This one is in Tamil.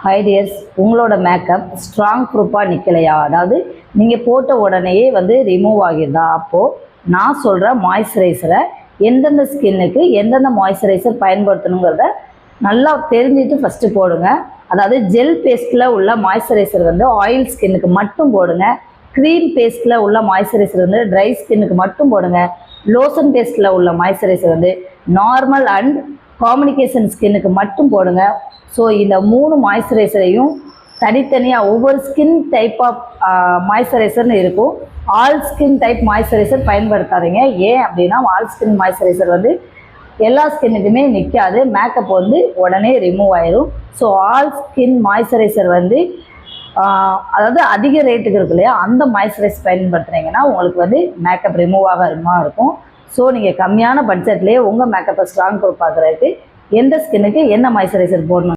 ஹை டியர்ஸ், உங்களோட மேக்கப் ஸ்ட்ராங் ப்ரூஃபாக நிற்கலையா? அதாவது நீங்கள் போட்ட உடனேயே ரிமூவ் ஆகிடுதா? அப்போது நான் சொல்கிற மாய்ஸ்சரைசரை எந்தெந்த ஸ்கின்னுக்கு எந்தெந்த மாய்ஸ்சரைசர் பயன்படுத்தணுங்கிறத நல்லா தெரிஞ்சுட்டு ஃபஸ்ட்டு போடுங்க. அதாவது ஜெல் பேஸ்ட்டில் உள்ள மாய்ஸ்சரைசர் ஆயில் ஸ்கின்னுக்கு மட்டும் போடுங்க. க்ரீம் பேஸ்ட்டில் உள்ள மாய்ஸ்சரைசர் ட்ரை ஸ்கின்னுக்கு மட்டும் போடுங்க. லோஷன் பேஸ்ட்டில் உள்ள மாய்ஸ்சரைசர் நார்மல் அண்ட் காம்யூனிகேஷன் ஸ்கின்னுக்கு மட்டும் போடுங்க. ஸோ இந்த 3 மாய்ஸ்சரைசரையும் தனித்தனியாக ஒவ்வொரு ஸ்கின் டைப் ஆஃப் மாய்ஸ்சரைசர்னு இருக்கும். ஆல் ஸ்கின் டைப் மாய்ஸ்சரைசர் பயன்படுத்தாதீங்க. ஏன் அப்படின்னா ஆல் ஸ்கின் மாய்ஸ்சரைசர் எல்லா ஸ்கின்னுக்குமே நிற்காது. மேக்கப் உடனே ரிமூவ் ஆயிடும். ஸோ ஆல் ஸ்கின் மாய்ஸ்சரைசர் அதாவது அதிக ரேட்டுக்கு இருக்கு இல்லையா, அந்த மாய்ஸ்சரைசர் பயன்படுத்துனீங்கன்னா உங்களுக்கு மேக்கப் ரிமூவ் ஆகாமல் இருக்கும். ஸோ நீங்கள் கம்மியான பட்ஜெட்லேயே உங்கள் மேக்கப்பை ஸ்ட்ராங் பார்க்குறதுக்கு எந்த ஸ்கின்னுக்கு என்ன மாய்ஸ்சரைசர் போடணும்